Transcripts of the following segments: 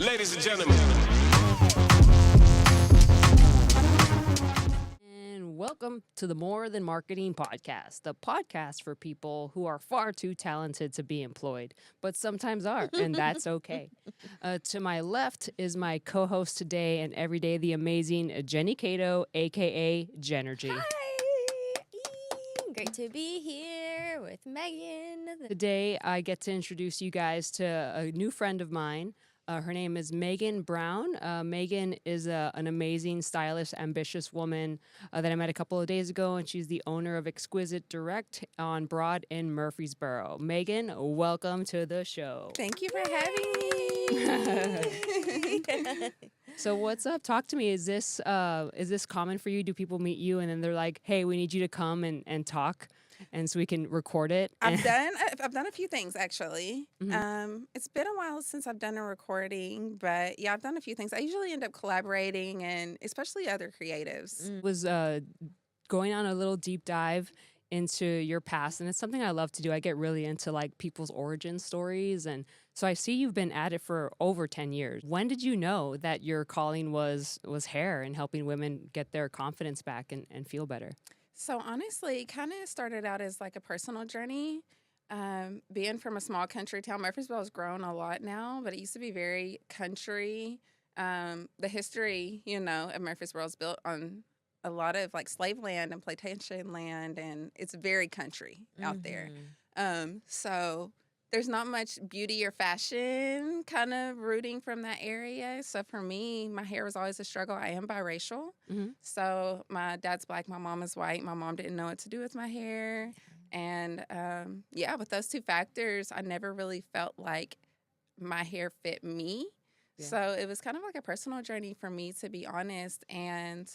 Ladies and gentlemen. And welcome to the More Than Marketing Podcast, the podcast for people who are far too talented to be employed, but sometimes are, and that's okay. To my left is my co host today and every day, the amazing Jenny Cato, aka Jenergy. Hi! Great to be here with Megan. Today, I get to introduce you guys to a new friend of mine. Her name is Meghan Brown. Meghan is an amazing, stylish, ambitious woman that I met a couple of days ago, and she's the owner of Exquisite Direct on Broad in Murfreesboro. Meghan, welcome to the show. Thank you for having me. So what's up? Talk to me. Is this common for you? Do people meet you and then they're like, "Hey, we need you to come and talk," and so we can record it? I've done a few things actually. Mhm. It's been a while since I've done a recording, but yeah, I've done a few things. I usually end up collaborating, and especially other creatives. Was going on a little deep dive into your past, and it's something I love to do. I get really into like people's origin stories, and so I see you've been at it for over 10 years. When did you know that your calling was hair and helping women get their confidence back and feel better? So honestly, kind of started out as like a personal journey. Being from a small country town, Murfreesboro has grown a lot now, but it used to be very country. The history, of Murfreesboro is built on a lot of like slave land and plantation land, and it's very country out there. So there's not much beauty or fashion kind of rooting from that area. So for me, my hair was always a struggle. I am biracial. Mhm. So my dad's black, my mom is white. My mom didn't know what to do with my hair. And with those two factors, I never really felt like my hair fit me. Yeah. So it was kind of like a personal journey for me, to be honest. And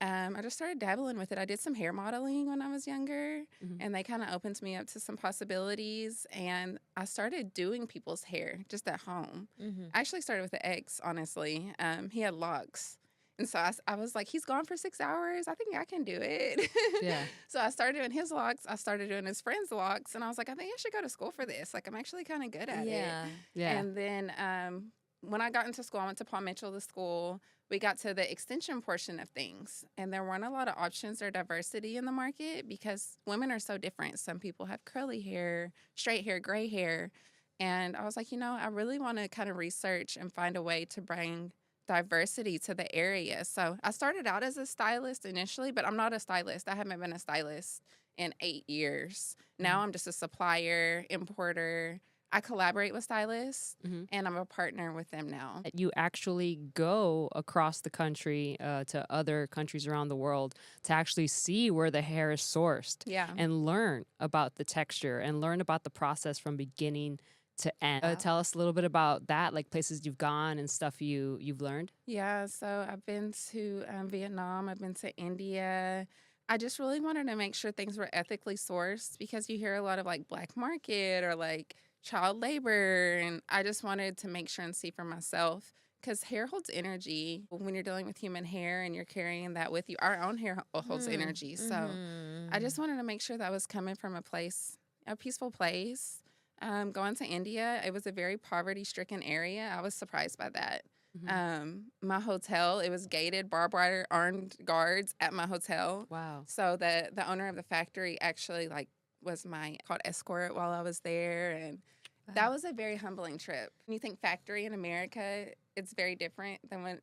I just started dabbling with it. I did some hair modeling when I was younger, Mhm. and they kind of opened me up to some possibilities. And I started doing people's hair just at home. I actually started with an ex, honestly. He had locks. And so I was like, he's gone for 6 hours. I think I can do it. Yeah. So I started doing his locks. I started doing his friend's locks. And I was like, I think I should go to school for this. Like, I'm actually kind of good at it. Yeah. Yeah. And then when I got into school, I went to Paul Mitchell, the school. We got to the extension portion of things, and there weren't a lot of options or diversity in the market because women are so different. Some people have curly hair, straight hair, gray hair. And I was like, I really want to kind of research and find a way to bring diversity to the area. So I started out as a stylist initially, but I'm not a stylist. I haven't been a stylist in 8 years. Now I'm just a supplier, importer. I collaborate with stylists, Mhm. and I'm a partner with them now. You actually go across the country to other countries around the world to actually see where the hair is sourced Yeah. and learn about the texture and learn about the process from beginning to end. Tell us a little bit about that, like places you've gone and stuff you've learned. Yeah, so I've been to Vietnam, I've been to India. I just really wanted to make sure things were ethically sourced because you hear a lot of like black market or like child labor. And I just wanted to make sure and see for myself because hair holds energy when you're dealing with human hair and you're carrying that with you. Our own hair holds energy. So I just wanted to make sure that was coming from a peaceful place. Going to India, it was a very poverty-stricken area. I was surprised by that. My hotel, it was gated, barbed wire, armed guards at my hotel. Wow. So the owner of the factory actually was my called escort while I was there, and that was a very humbling trip. When you think factory in America, it's very different than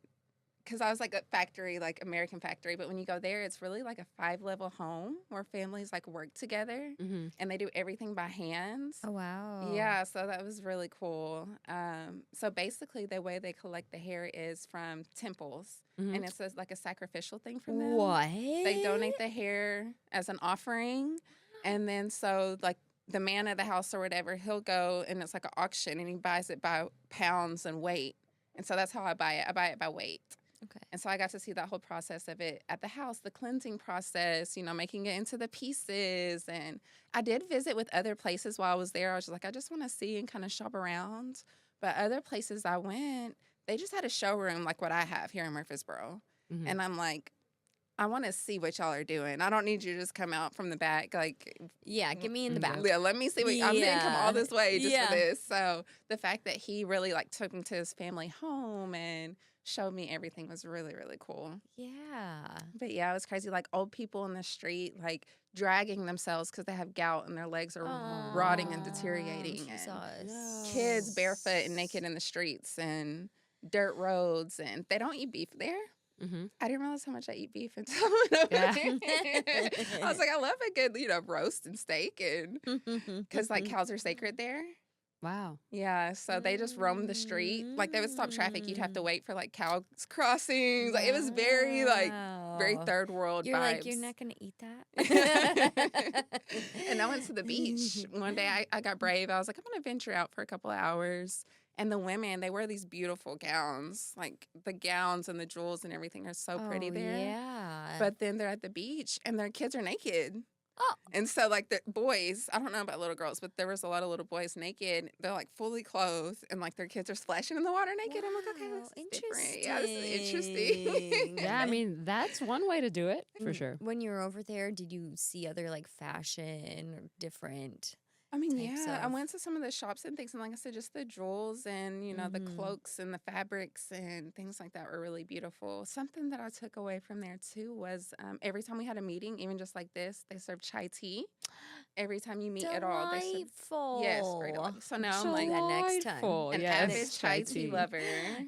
because I was like a factory, like American factory, but when you go there, it's really like a 5-level home where families like work together Mm-hmm. and they do everything by hand. Oh, wow. Yeah, so that was really cool. So basically, the way they collect the hair is from temples, Mhm. and it's like a sacrificial thing for them. What? They donate the hair as an offering, and then so like the man of the house or whatever, he'll go and it's like an auction, and he buys it by pounds and weight, and so that's how I buy it. I buy it by weight. Okay. And so I got to see that whole process of it at the house, the cleansing process, making it into the pieces. And I did visit with other places while I was there. I was just like, I just want to see and kind of shop around. But other places I went, they just had a showroom like what I have here in Murfreesboro. Mhm. And I'm like, I want to see what y'all are doing. I don't need you to just come out from the back. Like, Yeah, get me in the back. yeah, let me see what I didn't come all this way just Yeah. for this. So the fact that he really like took me to his family home and showed me everything was really, really cool. Yeah. But yeah, it was crazy. Like old people in the street, like dragging themselves because they have gout and their legs are rotting and deteriorating. And kids barefoot and naked in the streets and dirt roads, and they don't eat beef there. Mm-hmm. I didn't realize how much I eat beef until I went over there. I was like, I love a good, roast and steak, and because like cows are sacred there. Wow. Yeah, so they just roamed the street. Like they would stop traffic. You'd have to wait for like cow crossings. Like it was very very third world You're vibes. like, you're not gonna eat that. And I went to the beach one day. I got brave. I was like, I'm gonna venture out for a couple of hours. And the women, they wear these beautiful gowns. Like the gowns and the jewels and everything are so pretty there. Yeah. But then they're at the beach and their kids are naked. Oh. And so like the boys, I don't know about little girls, but there was a lot of little boys naked. They're like fully clothed and like their kids are splashing in the water naked. I'm like, okay, this is different. Yeah, this is interesting. Yeah, I mean, that's one way to do it for sure. When you were over there, did you see other like fashion or different? I mean, types yeah, I of- went to some of the shops and things, and like I said, just the jewels and, the cloaks and the fabrics and things like that were really beautiful. Something that I took away from there, too, was every time we had a meeting, even just like this, they served chai tea. Every time you meet at all, they serve. Delightful. Yes, very delightful. So now I'm like that next time. Delightful, an yes, avid chai tea lover.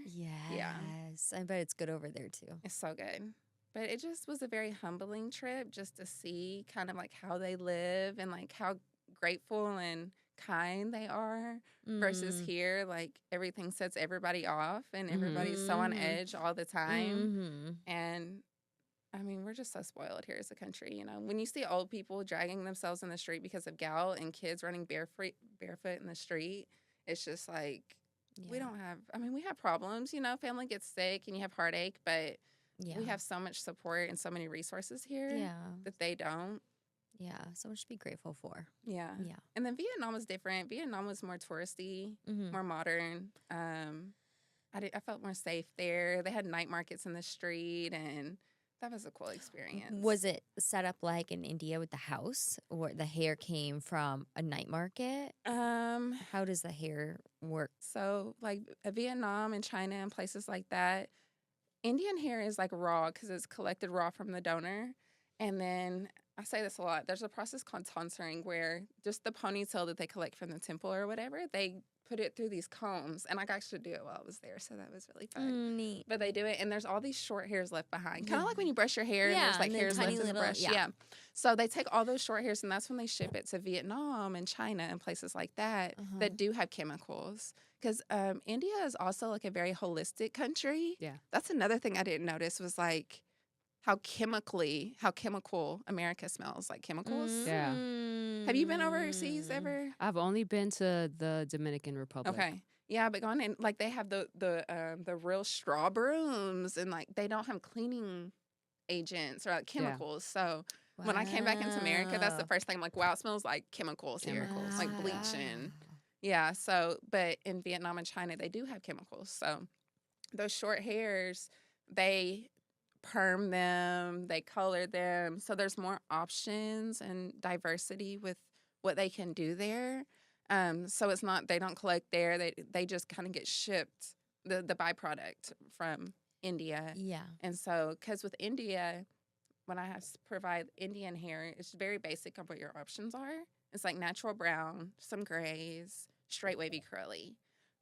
Yes. I bet it's good over there too. It's so good. But it just was a very humbling trip just to see kind of like how they live and like how grateful and kind they are versus here, like everything sets everybody off and everybody's so on edge all the time. And I mean, we're just so spoiled here as a country. When you see old people dragging themselves in the street because of gout and kids running barefoot in the street, it's just like we don't have, we have problems, family gets sick and you have heartache, but we have so much support and so many resources here that they don't. Yeah, so much to be grateful for. Yeah. And then Vietnam was different. Vietnam was more touristy, more modern. I felt more safe there. They had night markets in the street, and that was a cool experience. Was it set up like in India with the house, or the hair came from a night market? How does the hair work? So, like Vietnam and China and places like that, Indian hair is like raw because it's collected raw from the donor. And then I say this a lot. There's a process called tonsuring where just the ponytail that they collect from the temple or whatever, they put it through these combs. And I got to do it while I was there, so that was really fun. Neat. But they do it, and there's all these short hairs left behind. Kind of like when you brush your hair and there's like and then hairs tiny left in the little- brush. yeah. So they take all those short hairs, and that's when they ship it to Vietnam and China and places like that that do have chemicals. Because India is also like a very holistic country. Yeah. That's another thing I didn't notice was like how chemical America smells, like chemicals. Yeah. Have you been overseas ever? I've only been to the Dominican Republic. Okay. Yeah, but going in, like they have the real straw brooms, and like they don't have cleaning agents or like chemicals. So when I came back into America, that's the first thing I'm like, wow, it smells like chemicals here, like bleach and yeah. So, but in Vietnam and China, they do have chemicals. So those short hairs, they perm them, they color them. So there's more options and diversity with what they can do there. So it's not, they don't collect there. They just kind of get shipped the byproduct from India. Yeah. And so, because with India, when I have to provide Indian hair, it's very basic on what your options are. It's like natural brown, some grays, straight wavy curly.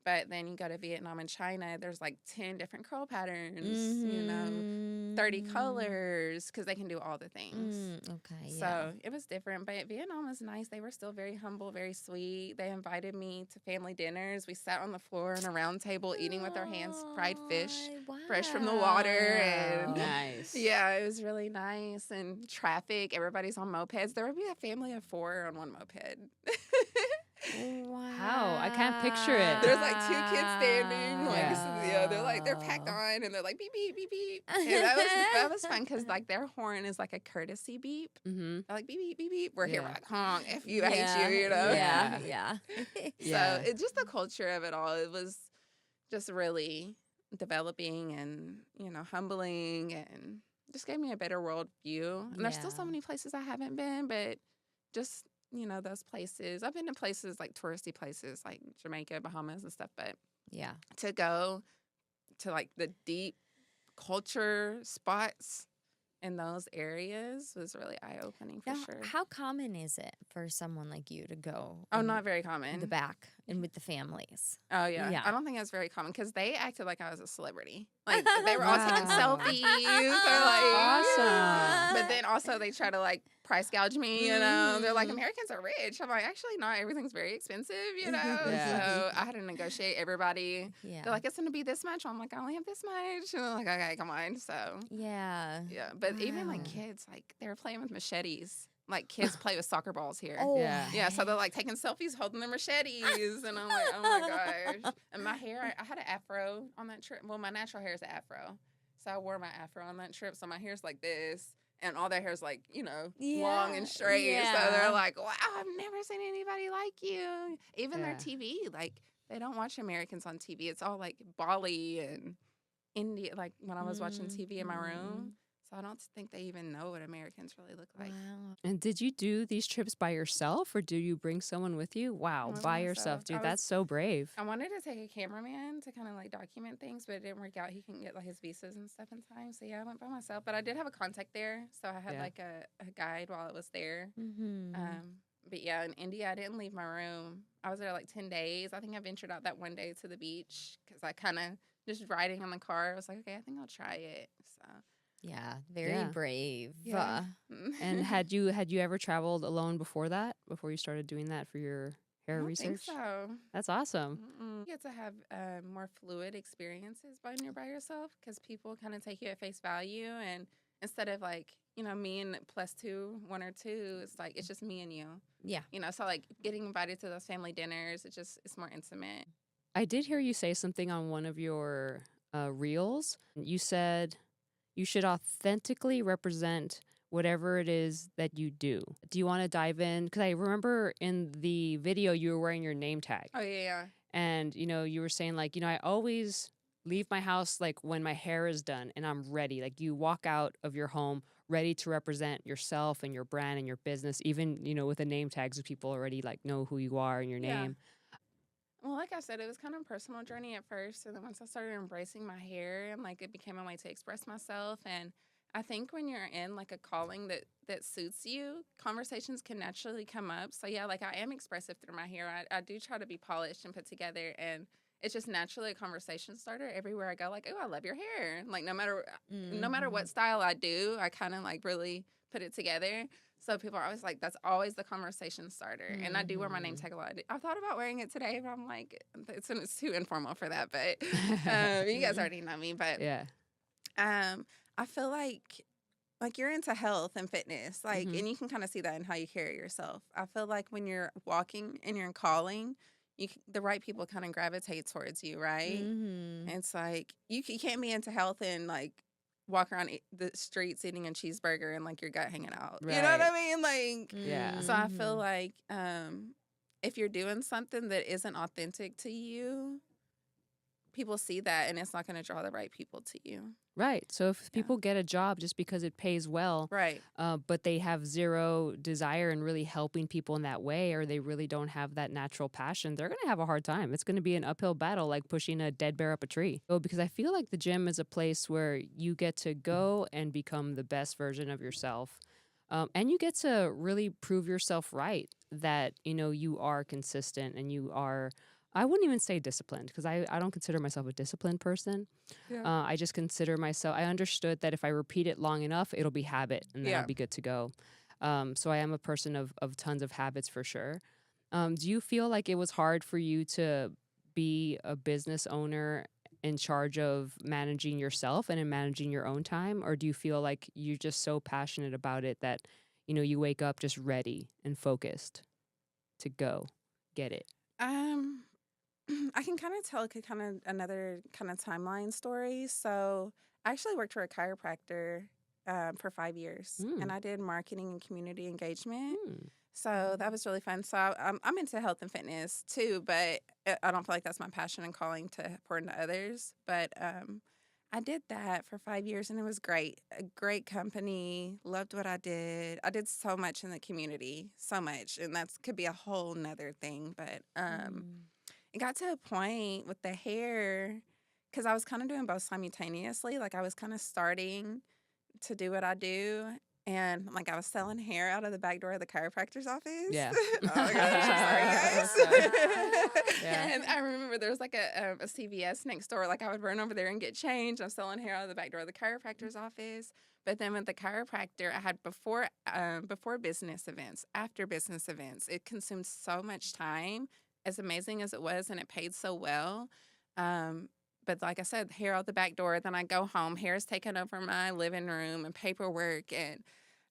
But then you go to Vietnam and China, there's like 10 different curl patterns, 30 colors, because they can do all the things. Okay, So it was different. But Vietnam was nice. They were still very humble, very sweet. They invited me to family dinners. We sat on the floor on a round table eating with our hands fried fish, fresh from the water. And Nice. yeah, it was really nice. And traffic, everybody's on mopeds. There would be a family of 4 on one moped. Wow. How? I can't picture it. There's like 2 kids standing, like Yeah. they're packed on, and they're like beep beep beep beep. And that was fun because like their horn is like a courtesy beep. Mm-hmm. They're like beep beep beep beep. We're here, we're Yeah. like honk, if you, I hate you, you know. Yeah. So it's just the culture of it all. It was just really developing and humbling, and just gave me a better world view. And there's still so Yeah. many places I haven't been, but just, those places. I've been to places like touristy places like Jamaica, Bahamas and stuff, but Yeah. to go to like the deep culture spots in those areas was really eye-opening for Now, sure. how common is it for someone like you to go Oh, in not very the common. back and with the families? Oh, yeah. Yeah. I don't think that's very common because they acted like I was a celebrity. Like, they were all taking Wow. selfies. They're like, Awesome. but then also they try to like price gouge me, They're like, Mhm. Americans are rich. I'm like, actually, not everything's very expensive, Yeah. So I had to negotiate everybody. Yeah. They're like, it's going to be this much. I'm like, I only have this much. And I'm like, okay, come on. So, Yeah. yeah. But even like Wow. kids, like, they were playing with machetes. Like, kids play with soccer balls here. Oh, Yeah. Yeah, so they're like taking selfies holding their machetes, and I'm like, oh my gosh. And my hair, I had an afro on that trip. Well, my natural hair is an afro, so I wore my afro on that trip. So my hair's like this, and all their hair's like, long and straight. So Yeah. they're like, wow, I've never seen anybody like you. Even their Yeah. TV, like they don't watch Americans on TV. It's all like Bali and India. Like when I was watching TV in my room. So I don't think they even know what Americans really look like. Wow. And did you do these trips by yourself or do you bring someone with you? Wow, I went by by yourself, myself. dude. I was- That's so brave. I wanted to take a cameraman to kind of like document things, but it didn't work out. He couldn't get like his visas and stuff in time. So yeah, I went by myself. But I did have a contact there. So I had Yeah. like a guide while I was there. Mm-hmm. But yeah, in India, I didn't leave my room. I was there like 10 days. I think I ventured out that one day to the beach because I kind of just riding in the car. I was like, okay, I think I'll try it. So Yeah. Very Yeah. brave. yeah. And had you ever traveled alone before that? Before you started doing that for your I hair don't research? think so. That's awesome. You get to have more fluid experiences when you're by yourself because people kind of take you at face value. And instead of like, me and plus one or two, it's like, it's just me and you. Yeah. So like getting invited to those family dinners, it's more intimate. I did hear you say something on one of your reels. You said you should authentically represent whatever it is that you do. Do you want to dive in? Because I remember in the video you were wearing your name tag. Oh, yeah. And, you were saying like, I always leave my house like when my hair is done and I'm ready. Like you walk out of your home ready to represent yourself and your brand and your business, even, with the name tags so people already like know who you are and your Yeah. name. Well, like I said, it was kind of a personal journey at first. And then once I started embracing my hair and like it became a way to express myself. And I think when you're in like a calling that suits you, conversations can naturally come up. So yeah, like I am expressive through my hair. I do try to be polished and put together, and it's just naturally a conversation starter everywhere I go. Like, oh, I love your hair. Like no matter what style I do, I kind of like really put it together. So people are always like, that's always the conversation starter. And I do wear my name tag a lot. I thought about wearing it today, but I'm like, it's too informal for that. But you guys already know me. But Yeah. I feel like you're into health and fitness, like, Mhm. and you can kind of see that in how you carry yourself. I feel like when you're walking and you're in calling, the right people kind of gravitate towards you, right? Mm-hmm. And it's like you can't be into health and like walk around the streets eating a cheeseburger and like your gut hanging out. You know what I mean? Like, Yeah. so I feel like if you're doing something that isn't authentic to you, people see that and it's not going to draw the right people to you. Right. So if people get a job just because it pays well, Right. but they have zero desire in really helping people in that way, or they really don't have that natural passion, they're going to have a hard time. It's going to be an uphill battle, like pushing a dead bear up a tree. Oh, because I feel like the gym is a place where you get to go and become the best version of yourself. And you get to really prove yourself right that, you are consistent and you are, I wouldn't even say disciplined because I don't consider myself a disciplined person. Yeah. I just consider myself, I understood that if I repeat it long enough, it'll be habit and then Yeah. I'll be good to go. So I am a person of tons of habits for sure. Do you feel like it was hard for you to be a business owner in charge of managing yourself and in managing your own time? Or do you feel like you're just so passionate about it that, you wake up just ready and focused to go get it? I can kind of tell another kind of timeline story. So I actually worked for a chiropractor for 5 years, and I did marketing and community engagement. So that was really fun. So I'm into health and fitness too, but I don't feel like that's my passion and calling to pour into others. But I did that for 5 years and it was great. A great company. Loved what I did. I did so much in the community, so much, and that's could be a whole nother thing. But Mm. it got to a point with the hair because I was kind of doing both simultaneously. Like I was kind of starting to do what I do. And like I was selling hair out of the back door of the chiropractor's office. Yeah. Oh my gosh, I'm sorry guys. Yeah. And I remember there was like a CVS next door. Like I would run over there and get changed. I'm selling hair out of the back door of the chiropractor's office. But then with the chiropractor, I had before business events, after business events. It consumed so much time, as amazing as it was, and it paid so well. Um, but like I said, hair out the back door. Then I go home. Hair is taken over my living room and paperwork. And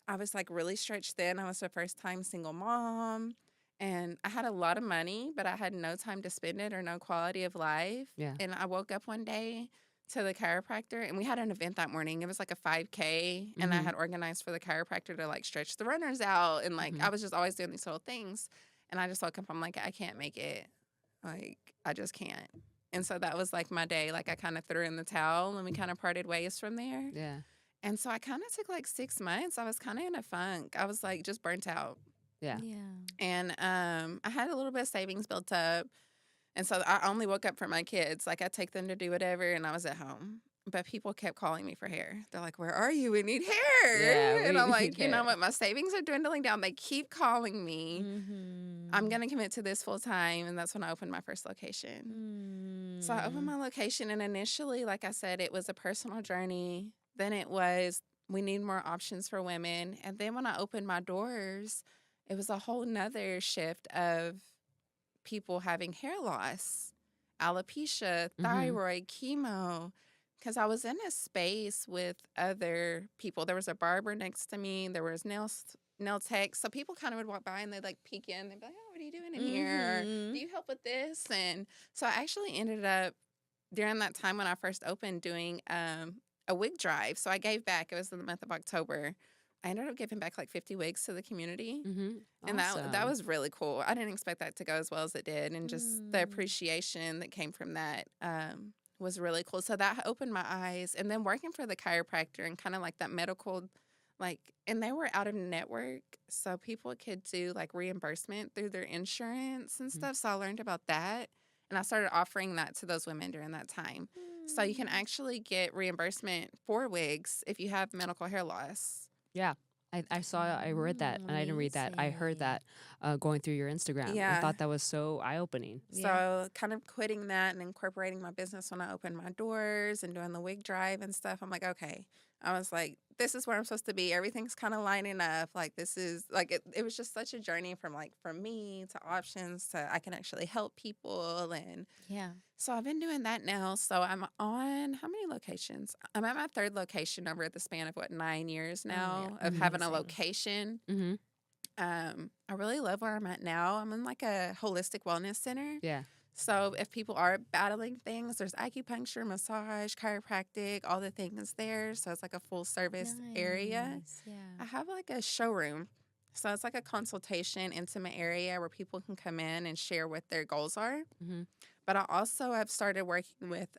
I was like really stretched thin. I was a first time single mom. And I had a lot of money, but I had no time to spend it or no quality of life. Yeah. And I woke up one day to the chiropractor and we had an event that morning. It was like a 5K. And I Mhm. had organized for the chiropractor to like stretch the runners out. And like Mhm. I was just always doing these little things. And I just woke up, I'm like, I can't make it. Like, I just can't. And so that was like my day. Like I kind of threw in the towel and we kind of parted ways from there. Yeah. And so I kind of took like 6 months. I was kind of in a funk. I was like just burnt out. Yeah. And I had a little bit of savings built up. And so I only woke up for my kids. Like I take them to do whatever and I was at home. But people kept calling me for hair. They're like, "Where are you? We need hair." Yeah, And we I'm need like, you know hair. what? My savings are dwindling down. They keep calling me. Mm-hmm. I'm going to commit to this full time. And that's when I opened my first location. So I opened my location. And initially, like I said, it was a personal journey. Then it was, we need more options for women. And then when I opened my doors, it was a whole nother shift of people having hair loss, alopecia, Mhm. thyroid, chemo. Because I was in a space with other people. There was a barber next to me. There was nail techs. So people kind of would walk by and they'd like peek in. They'd be like, "Oh, what are you doing in here? Mhm. Do you help with this?" And so I actually ended up during that time when I first opened doing a wig drive. So I gave back. It was in the month of October. I ended up giving back like 50 wigs to the community. Mhm. And that Awesome. was really cool. I didn't expect that to go as well as it did. And just the Mm. appreciation that came from that was really cool. So that opened my eyes. And then working for the chiropractor and kind of like that medical, like, and they were out of network. So people could do like reimbursement through their insurance and Mhm. stuff. So I learned about that. And I started offering that to those women during that time. So you can actually get reimbursement for wigs if you have medical hair loss. Yeah. I read that, and I didn't read that. I heard Amazing. that going through your Instagram. I Yeah. thought that was so eye-opening. Yeah. So kind of quitting that and incorporating my business when I opened my doors and doing the wig drive and stuff. I'm like, okay. I was like, this is where I'm supposed to be. Everything's kind of lining up. Like this is like it was just such a journey from like from me to options to I can actually help people. And Yeah. so I've been doing that now. So I'm on how many locations? I'm at my third location over the span of 9 years now of having a Amazing. location. Mhm. I really love where I'm at now. I'm in like a holistic wellness center. Yeah. So if people are battling things, there's acupuncture, massage, chiropractic, all the things there. So it's like a full service area. Nice. I Yeah. have like a showroom. So it's like a consultation, intimate area where people can come in and share what their goals are. Mhm. But I also have started working with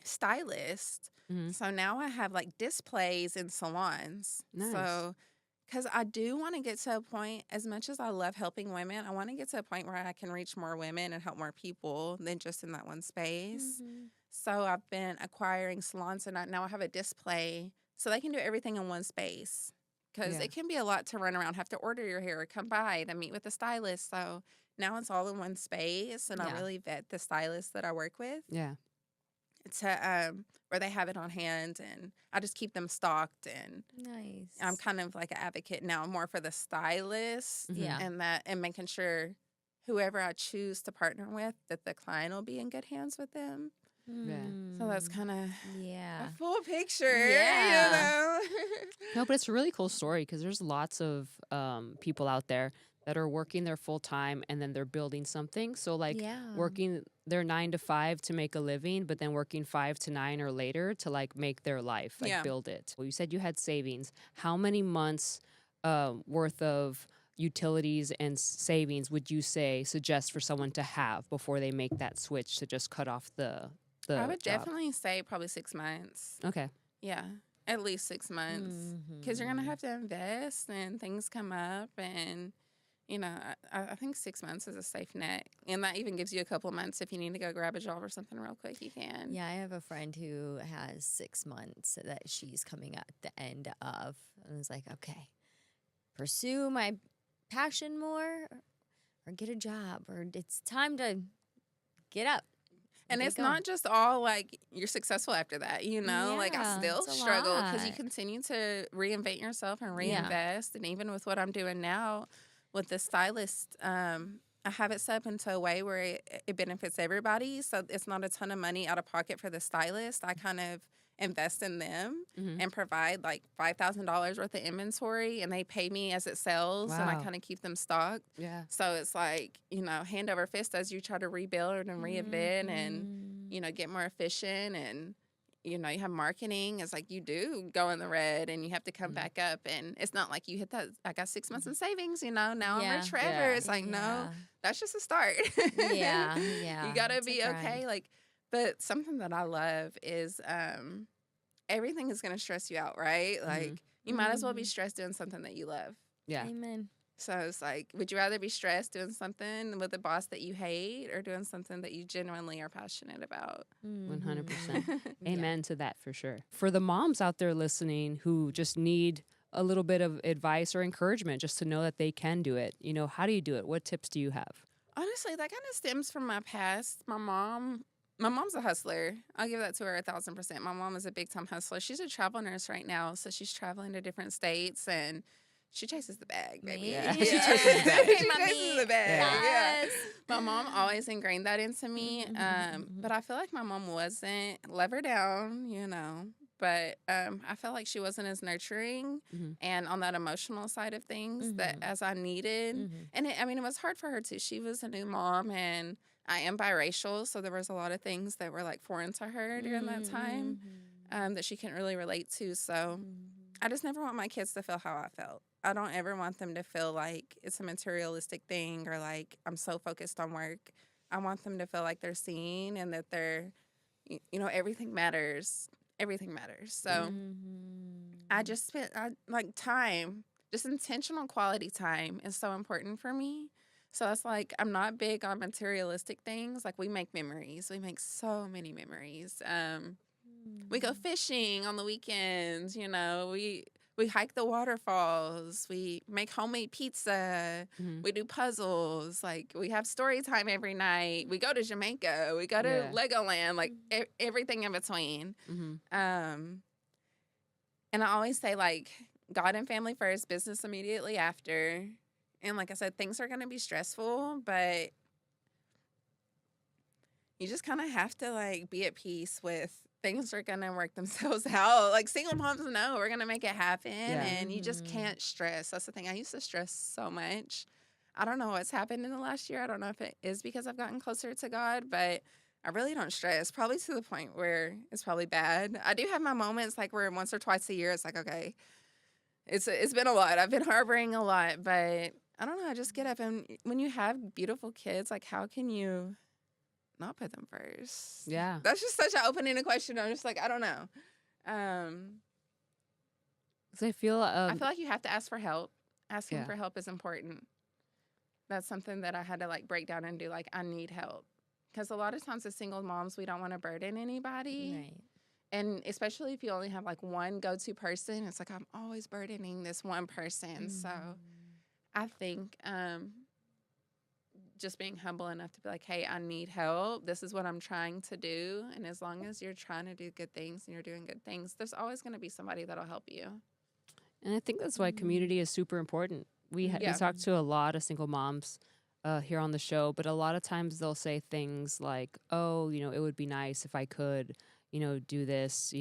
stylists. Mhm. So now I have like displays in salons. Nice. So because I do want to get to a point, as much as I love helping women, I want to get to a point where I can reach more women and help more people than just in that one space. Mhm. So I've been acquiring salons and now I have a display so they can do everything in one space. Because Yeah. it can be a lot to run around, have to order your hair, come by to meet with a stylist. So now it's all in one space and I Yeah. really vet the stylists that I work with Yeah. to where they have it on hand and I just keep them stocked and Nice. I'm kind of like an advocate now more for the stylist Mhm. Yeah. and making sure whoever I choose to partner with that the client will be in good hands with them. So that's Mm. kind of Yeah. a full picture, Yeah. you know. No, but it's a really cool story because there's lots of people out there that are working their full time and then they're building something. So like Yeah. working their 9 to 5 to make a living, but then working 5 to 9 or later to like make their life, like Yeah. build it. Well, you said you had savings. How many months worth of utilities and savings would you say suggest for someone to have before they make that switch to just cut off the the I would job? definitely say probably 6 months. Okay. Yeah, at least 6 months. Because you're going to Mhm. have to invest and things come up. And, I think 6 months is a safe net. And that even gives you a couple months if you need to go grab a job or something real quick, you can. Yeah, I have a friend who has 6 months that she's coming at the end of. And it's like, okay, pursue my passion more or get a job or it's time to get up. And Get it's going. not just all like you're successful after that, Like I Yeah, still it's a struggle because you lot. continue to reinvent yourself and Yeah. reinvest. And even with what I'm doing now with the stylist, I have it set up into a way where it benefits everybody. So it's not a ton of money out of pocket for the stylist. I kind of invest in them Mhm. and provide like $5,000 worth of inventory, and they pay me as it sells, and I Wow. kind of keep them stocked. Yeah. So it's like, hand over fist as you try to rebuild and reinvent and, Mhm. get more efficient. And, you have marketing. It's like you do go in the red and you have to come Mhm. back up. And it's not like you hit that, I got 6 months in savings, now I'm Yeah. rich forever. Yeah. It's like, no, Yeah. that's just a start. Yeah. You Yeah. got to It's a be okay. grind. Like, but something that I love is everything is going to stress you out, right? Like, you might as well be Mhm. stressed doing something that you love. Yeah. Amen. So it's like, would you rather be stressed doing something with a boss that you hate or doing something that you genuinely are passionate about? 100%. Mhm. Yeah. Amen to that for sure. For the moms out there listening who just need a little bit of advice or encouragement just to know that they can do it, how do you do it? What tips do you have? Honestly, that kind of stems from my past. My mom's a hustler. I'll give that to her 1,000%. My mom is a big time hustler. She's a travel nurse right now, so she's traveling to different states and she chases the bag, baby. Yeah. Me. She chases the bag. Okay, She mommy. chases the bag. Yeah. Yes. My mom always ingrained that into me. But I feel like my mom wasn't, love her down, but I felt like she wasn't as nurturing Mhm. and on that emotional side of things that as I needed. Mhm. And it was hard for her too. She was a new mom and I am biracial, so there was a lot of things that were like foreign to her during that time that she couldn't really relate to. So I just never want my kids to feel how I felt. I don't ever want them to feel like it's a materialistic thing or like I'm so focused on work. I want them to feel like they're seen and that they're, everything matters. Everything matters. So I just spent like time, just intentional quality time is so important for me. So it's like I'm not big on materialistic things. Like we make memories. We make so many memories. We go fishing on the weekends, we hike the waterfalls, we make homemade pizza, Mhm. we do puzzles, like we have story time every night. We go to Jamaica, we go to Yeah. Legoland, like everything in between. Mhm. And I always say like God and family first, business immediately after. And like I said, things are going to be stressful, but you just kind of have to like be at peace with things are going to work themselves out. Like single moms know we're going to make it happen Yeah. and you just can't stress. That's the thing. I used to stress so much. I don't know what's happened in the last year. I don't know if it is because I've gotten closer to God, but I really don't stress, probably to the point where it's probably bad. I do have my moments like where once or twice a year it's like, okay, it's been a lot. I've been harboring a lot, but I don't know. I just get up and when you have beautiful kids, like how can you not put them first? Yeah. That's just such an open-ended question. I'm just like, I don't know. 'Cause I feel I feel like you have to ask for help. Asking Yeah. for help is important. That's something that I had to like break down and do. Like, I need help. Because a lot of times as single moms, we don't want to burden anybody. Right. And especially if you only have like one go-to person, it's like, I'm always burdening this one person. So I think just being humble enough to be like, hey, I need help. This is what I'm trying to do. And as long as you're trying to do good things and you're doing good things, there's always going to be somebody that'll help you. And I think that's why community is super important. We Yeah. talk to a lot of single moms here on the show, but a lot of times they'll say things like, oh, it would be nice if I could, do this,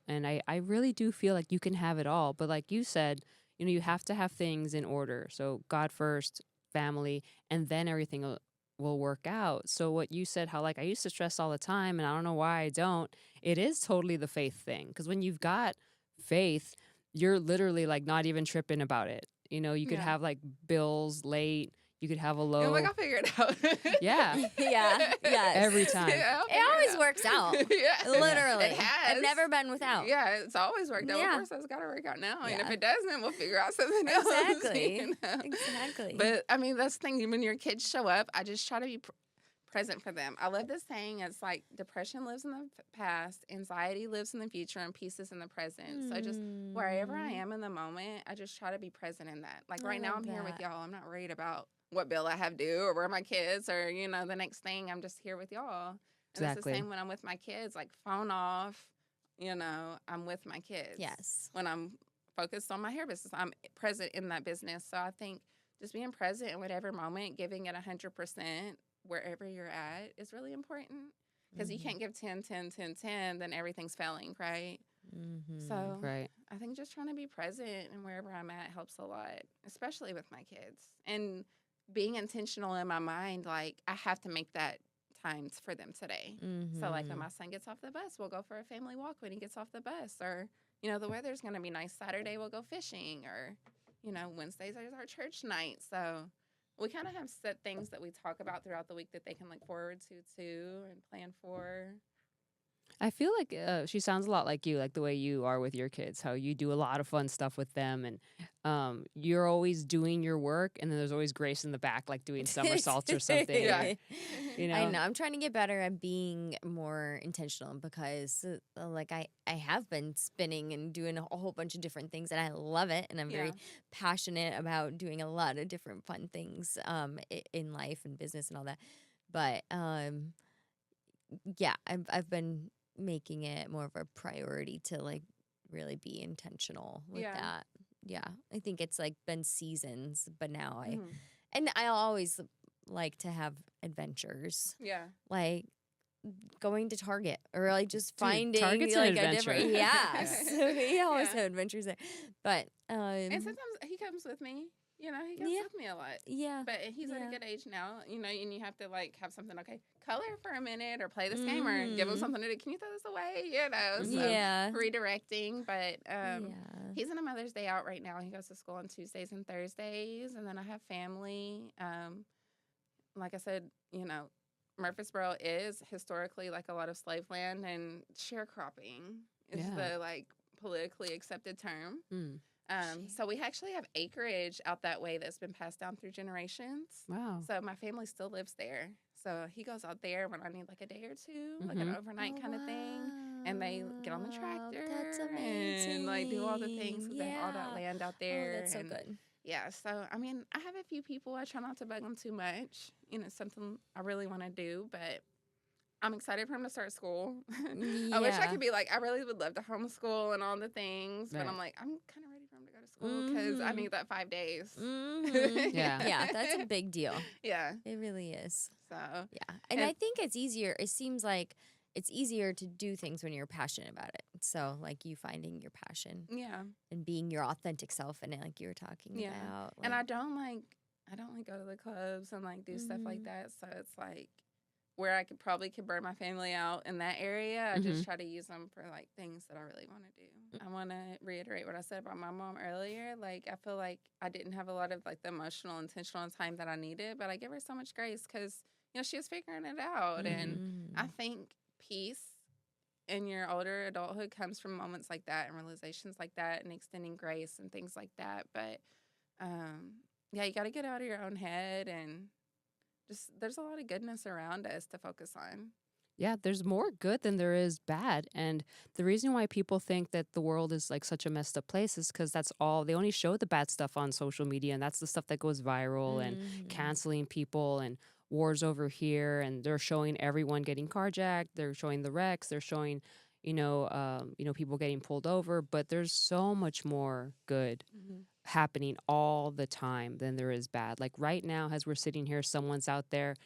and I really do feel like you can have it all. But like you said, you have to have things in order. So God first, family, and then everything will work out. So what you said, how like I used to stress all the time and I don't know why I don't, it is totally the faith thing. Because when you've got faith, you're literally like not even tripping about it. You could Yeah. have like bills late. You could have a And I'm like, low. I'll figure it out. Yeah, Yeah, yes. every time. Yeah, I'll It figure always out. works out. Yeah. Literally. It has. I've never been without. Yeah, it's always worked out. Yeah. Of course, it's got to work out now. And if Yeah. it doesn't, we'll figure out something else. Exactly. You know? Exactly. But I mean, that's the thing. When your kids show up, I just try to be present for them. I love this saying. It's like depression lives in the past, anxiety lives in the future, and peace is in the present. So just wherever I am in the moment, I just try to be present in that. Like I right now, love I'm here with that. y'all. I'm not worried about what bill I have due or where my kids or, you know, the next thing. I'm just here with y'all. And it's the Exactly. same when I'm with my kids, like phone off, you know, I'm with my kids. Yes. When I'm focused on my hair business, I'm present in that business. So I think just being present in whatever moment, giving it 100% wherever you're at is really important. Because you Mhm. can't give 10, 10, 10, 10, then everything's failing, right? Mhm. So Right. I think just trying to be present and wherever I'm at helps a lot, especially with my kids. And being intentional in my mind, like I have to make that time for them today. So like when Mhm. my son gets off the bus, we'll go for a family walk when he gets off the bus. Or, you know, the weather's going to be nice Saturday, we'll go fishing. Or, you know, Wednesdays is our church night. So we kind of have set things that we talk about throughout the week that they can look forward to too and plan for. I feel like she sounds a lot like you, like the way you are with your kids, how you do a lot of fun stuff with them, and you're always doing your work, and then there's always Grace in the back, like doing somersaults or something. Yeah. You I know? know. I'm trying to get better at being more intentional because, like, I have been spinning and doing a whole bunch of different things, and I love it. And I'm very Yeah. passionate about doing a lot of different fun things in life and business and all that. But yeah, I've been making it more of a priority to like really be intentional with Yeah. that. Yeah, I think it's like been seasons, but now Mhm. I always like to have adventures, Yeah. like going to Target or like just Dude, finding Target's an like a adventure. different. Yes, we always Yeah. have adventures there, but And sometimes he comes with me. You know, he comes Yeah. with me a lot. yeah, But he's at a Yeah. good age now, you know, and you have to like have something, okay, color for a minute or play this game or give him Mhm. something to do. Can you throw this away? You know, so yeah, redirecting. But yeah. he's in a Mother's Day out right now. He goes to school on Tuesdays and Thursdays. And then I have family. Like I said, you know, Murfreesboro is historically like a lot of slave land and sharecropping is Yeah. the like politically accepted term. Mm. So we actually have acreage out that way that's been passed down through generations. Wow. So my family still lives there. So he goes out there when I need like a day or two, like an Mhm. overnight kind of thing. And they get on the Wow, tractor That's and like do all the things. amazing. So they have all that Yeah. land out Oh, there. that's so and good. yeah, so I mean, I have a few people. I try not to bug them too much. You know, something I really want to do, but I'm excited for him to start school. I wish I Yeah. could be like, I really would love to homeschool and all the things, but Right. I'm like, I'm kind of ready for him to go to school because I Mhm. need that 5 days. Mhm. Yeah. Yeah, that's a big deal. Yeah. It really is. So, Yeah. And And- I think it's easier. It seems like it's easier to do things when you're passionate about it. So, like you finding your passion yeah. and being your authentic self, and like you were talking Yeah. about. And like- I don't like go to the clubs and like do stuff like Mhm. that. So it's like where I could burn my family out in that area. I just try to use them for like things that I really want to do. I want to reiterate what I said about my mom earlier. Like I feel like I didn't have a lot of like the emotional, intentional time that I needed, but I give her so much grace because you know she was figuring it out, and I Mhm. think peace in your older adulthood comes from moments like that and realizations like that and extending grace and things like that. But yeah, you got to get out of your own head and just there's a lot of goodness around us to focus on. Yeah, there's more good than there is bad. And the reason why people think that the world is like such a messed up place is because that's all they only show the bad stuff on social media. And that's the stuff that goes viral and Mhm. canceling people and wars over here. And they're showing everyone getting carjacked. They're showing the wrecks. They're showing, people getting pulled over. But there's so much more good happening all the time than there is bad. Like right now, as we're sitting here, someone's out there,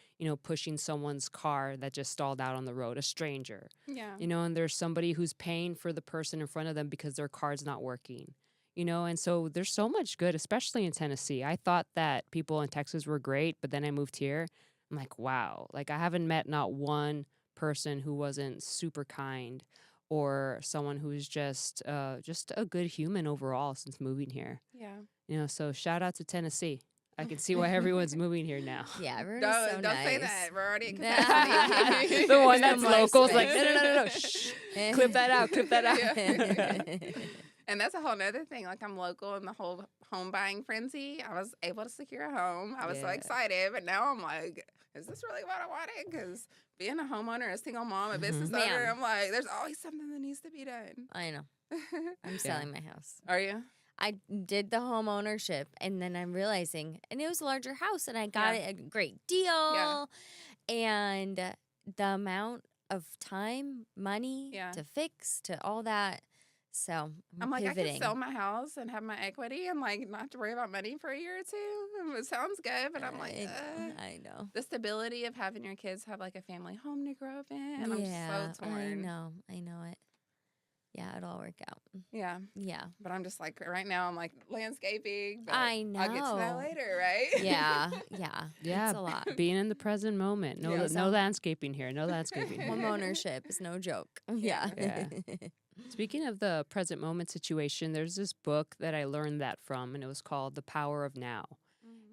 pushing someone's car that just stalled out on the road, a stranger, Yeah. and there's somebody who's paying for the person in front of them because their car's not working, and so there's so much good, especially in Tennessee. I thought that people in Texas were great, but then I moved here. I'm like, wow, like I haven't met not one person who wasn't super kind or someone who's just a good human overall since moving here. Yeah. So shout out to Tennessee. I can see why everyone's moving here now. Yeah, everyone Don't is so don't nice. say that. We're already at Nah. capacity. The one There's that's no more local is like, no, space. no, no, no, no. Shh. Clip that out. Clip that out. Yeah. And that's a whole nother thing. Like, I'm local in the whole home buying frenzy. I was able to secure a home. I was so Yeah. excited, but now I'm like, is this really what I wanted? Because being a homeowner, a single mom, a business owner, Ma'am. I'm like, there's always something that needs to be done. I know. I'm selling my house. Are you? I did the home ownership, and then I'm realizing, and it was a larger house, and I got it a great deal. And the amount of time, money to fix, to all that. So I'm like, pivoting. I can sell my house and have my equity and like not have to worry about money for a year or two. It sounds good, but I'm like, I know. the stability of having your kids have like a family home to grow up in. And I'm so torn. I know it. Yeah, it'll all work out. Yeah. Yeah. But I'm just like, right now, I'm like landscaping. But I know. I'll get to that later, right? Yeah. Yeah. It's a lot. Being in the present moment. No, Yeah. no landscaping here. No landscaping here. Home ownership is no joke. Yeah. Yeah. Speaking of the present moment situation, there's this book that I learned that from, and it was called The Power of Now.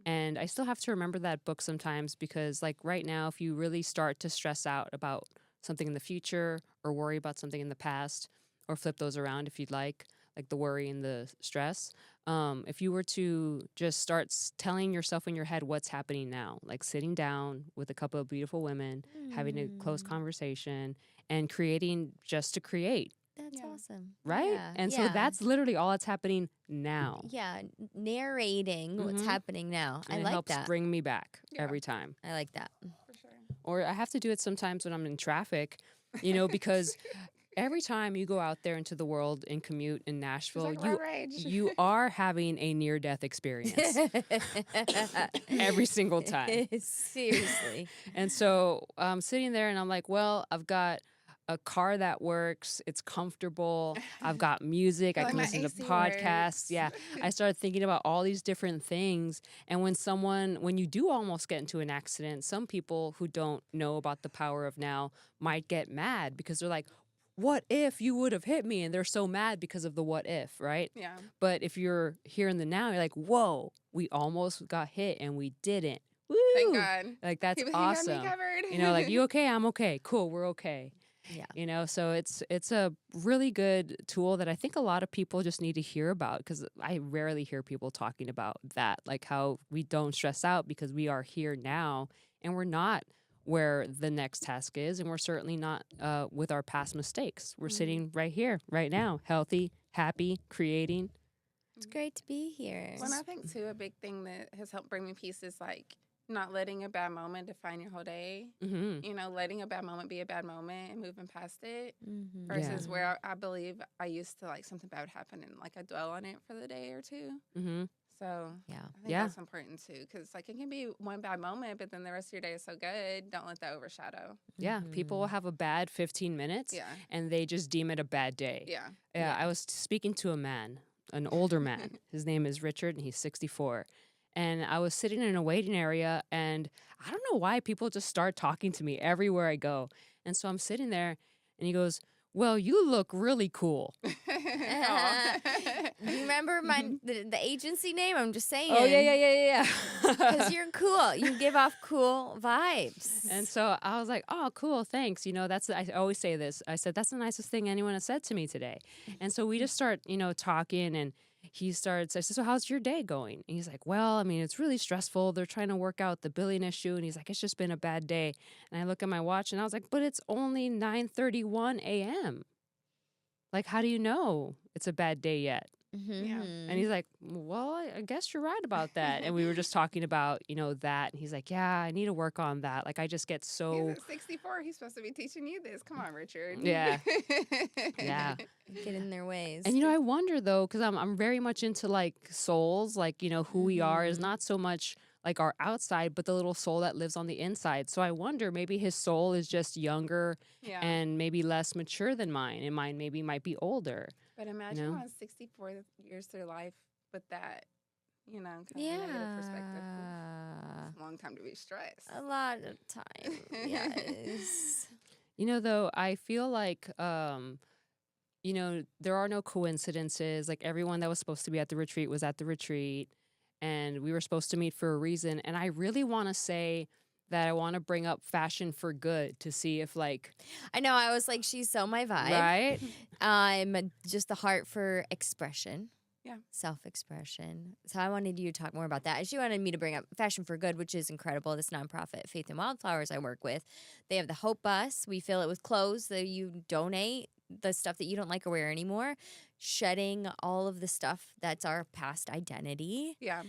And I still have to remember that book sometimes because, like, right now, if you really start to stress out about something in the future or worry about something in the past, or flip those around if you'd like the worry and the stress, if you were to just start telling yourself in your head what's happening now, like sitting down with a couple of beautiful women, having a close conversation, and creating just to create. That's awesome. Right? Yeah. And so that's literally all that's happening now. Yeah, narrating what's happening now. And I it like helps that. bring me back every time. I like that. For sure. Or I have to do it sometimes when I'm in traffic, you know, because every time you go out there into the world and commute in Nashville, like, road rage. you are having a near-death experience every single time. Seriously. And so I'm sitting there and I'm like, well, I've got a car that works. It's comfortable. I've got music. I Like can my listen to AC podcasts. works. Yeah. I started thinking about all these different things. And when you do almost get into an accident, some people who don't know about the power of now might get mad because they're like, what if you would have hit me? And they're so mad because of the what if, right? Yeah. But if you're here in the now, you're like, whoa, we almost got hit and we didn't. Woo! Thank God. Like, that's He got awesome. me covered. You know, like, you okay? I'm okay. Cool, we're okay. Yeah. You know, so it's a really good tool that I think a lot of people just need to hear about because I rarely hear people talking about that, like how we don't stress out because we are here now and we're not where the next task is, and we're certainly not with our past mistakes. We're sitting right here, right now, healthy, happy, creating. It's great to be here. Well, and I think too, a big thing that has helped bring me peace is like not letting a bad moment define your whole day. Mm-hmm. You know, letting a bad moment be a bad moment and moving past it. Mhm. Versus where I believe I used to like something bad would happen and like I dwell on it for the day or two. Mm-hmm. So Yeah. I think that's important too, because like it can be one bad moment, but then the rest of your day is so good. Don't let that overshadow. Yeah, people will have a bad 15 minutes Yeah. and they just deem it a bad day. Yeah. Yeah, I was speaking to a man, an older man. His name is Richard, and he's 64. And I was sitting in a waiting area, and I don't know why people just start talking to me everywhere I go. And so I'm sitting there, and he goes, well, you look really cool. Aw. Do you remember the agency name? I'm just saying. Oh, yeah. Because you're cool. You give off cool vibes. And so I was like, oh, cool, thanks. You know, I always say this. I said, that's the nicest thing anyone has said to me today. And so we just start, you know, talking, and I said, so how's your day going? And he's like, well, I mean, it's really stressful. They're trying to work out the billing issue. And he's like, it's just been a bad day. And I look at my watch and I was like, but it's only 9:31 a.m. Like, how do you know it's a bad day yet? Yeah. And he's like, well, I guess you're right about that. And we were just talking about, you know, that. And he's like, yeah, I need to work on that. Like, I just get so. He's at 64. He's supposed to be teaching you this. Come on, Richard. Yeah. Yeah. Get in their ways. And, you know, I wonder, though, because I'm very much into, like, souls. Like, you know, who we are is not so much like our outside, but the little soul that lives on the inside. So I wonder, maybe his soul is just younger Yeah. and maybe less mature than mine. And mine maybe might be older. But imagine know? going 64 years through life with that, you know, kind of negative perspective. It's a long time to be stressed. A lot of time. Yes. You know, though, I feel like, you know, there are no coincidences. Like, everyone that was supposed to be at the retreat was at the retreat. and we were supposed to meet for a reason. And I really want to say that I want to bring up Fashion for Good to see if, like, I know. I was like, she's so my vibe. right? I'm just the heart for expression. Yeah. Self-expression. So I wanted you to talk more about that. And she wanted me to bring up Fashion for Good, which is incredible. This nonprofit, Faith and Wildflowers, I work with. They have the Hope Bus. We fill it with clothes that you donate, the stuff that you don't like or wear anymore, shedding all of the stuff that's our past identity, Yeah.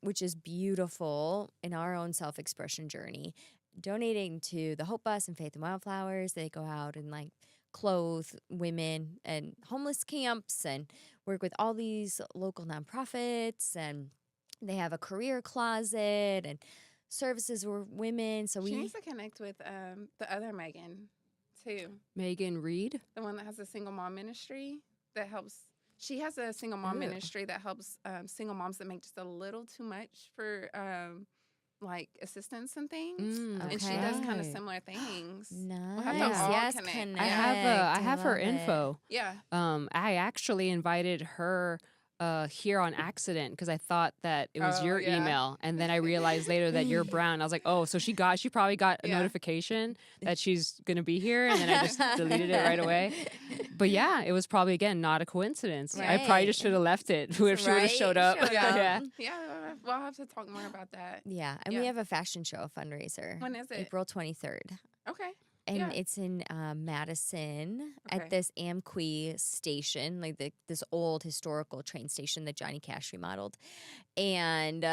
which is beautiful in our own self-expression journey. Donating to the Hope Bus and Faith and Wildflowers, they go out and like clothe women and homeless camps and work with all these local nonprofits, and they have a career closet and services for women. So She we needs to connect with the other Megan too, Megan Reed. the one that has a single mom ministry that helps. She has a single mom Ooh. ministry that helps single moms that make just a little too much for like assistance and things. And she does kind of Okay. similar things. nice. have to all Yes, connect. connect. I have her love it. info. Yeah. I actually invited her here on accident because I thought that it was Oh, your yeah. email, and then I realized later that you're Brown. I was like, oh, so she probably got a Yeah. notification that she's gonna be here, and then I just deleted it right away. But yeah, it was probably again not a coincidence. I probably just Right. should have left it if she would have Right? showed up. Showed Yeah. up. Yeah. Yeah. We'll have to talk more about that. Yeah, and Yeah. we have a fashion show fundraiser. When is it? April 23rd. Okay. And Yeah. it's in Madison Okay. at this Amqui station, like this old historical train station that Johnny Cash remodeled. And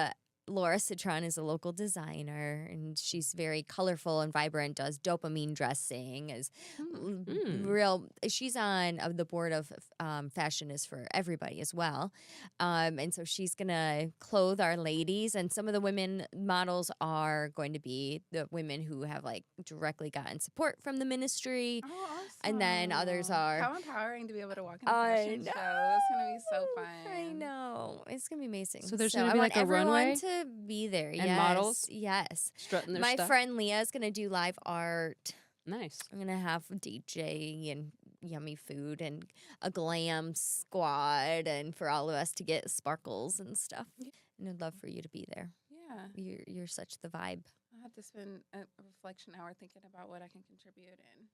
Laura Citron is a local designer, and she's very colorful and vibrant, does dopamine dressing, is real. She's on the board of Fashion is for Everybody as well. And so she's going to clothe our ladies, and some of the women models are going to be the women who have like directly gotten support from the ministry. Oh, awesome. And then others are- How empowering to be able to walk in a I fashion know. show. It's going to be so fun. I know. It's going to be amazing. So there's I gonna be, want like, a everyone runway to be there. and Yes. models? Yes. Strutting their My stuff. friend Leah is going to do live art. Nice. I'm going to have DJ and yummy food and a glam squad, and for all of us to get sparkles and stuff. And I'd love for you to be there. Yeah. You're such the vibe. I have to spend a reflection hour thinking about what I can contribute and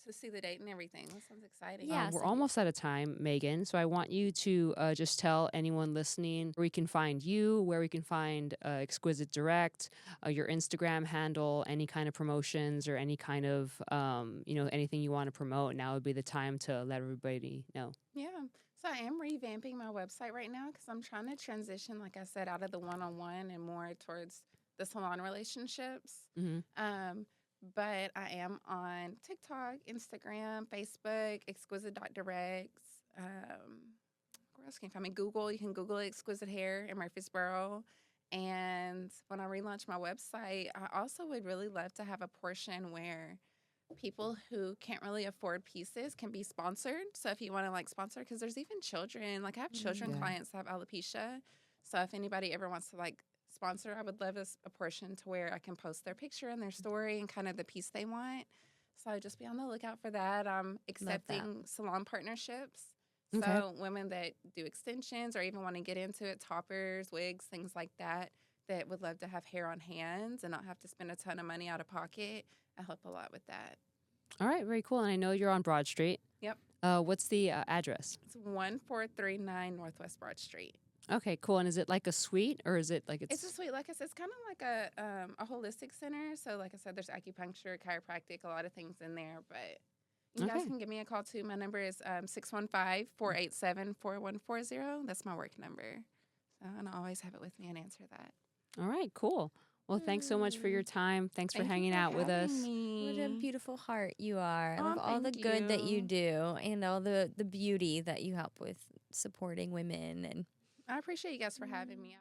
to see the date and everything. That sounds exciting. Yeah. We're so- almost out of time, Megan. So I want you to just tell anyone listening where we can find you, where we can find Exquisite Direct, your Instagram handle, any kind of promotions or any kind of, anything you want to promote. Now would be the time to let everybody know. Yeah. So I am revamping my website right now because I'm trying to transition, like I said, out of the one-on-one and more towards the salon relationships. Mm-hmm. But I am on TikTok, Instagram, Facebook, Exquisite.directs. Where else can you find me? Google. You can Google Exquisite Hair in Murfreesboro. And when I relaunch my website, I also would really love to have a portion where people who can't really afford pieces can be sponsored. So if you want to like sponsor, because there's even children, like I have children Yeah. clients that have alopecia. So if anybody ever wants to like sponsor, I would love a portion to where I can post their picture and their story and kind of the piece they want. So just be on the lookout for that. I'm accepting salon partnerships. Okay. So women that do extensions or even want to get into it, toppers, wigs, things like that, that would love to have hair on hands and not have to spend a ton of money out of pocket. I help a lot with that. All right, very cool. And I know you're on Broad Street. Yep. What's the address? It's 1439 Northwest Broad Street. Okay, cool. And is it like a suite or is it like It's a suite. Like I said, it's kind of like a holistic center. So like I said, there's acupuncture, chiropractic, a lot of things in there. But you guys Okay. can give me a call too. My number is 615-487-4140. That's my work number. So, and I always have it with me and answer that. All right, cool. Well, thanks so much for your time. Thanks for Thank you hanging out with us. having What a me. beautiful heart you are. I Aw, love all the thank good that you you. do and all the beauty that you help with supporting women. And I appreciate you guys for having me.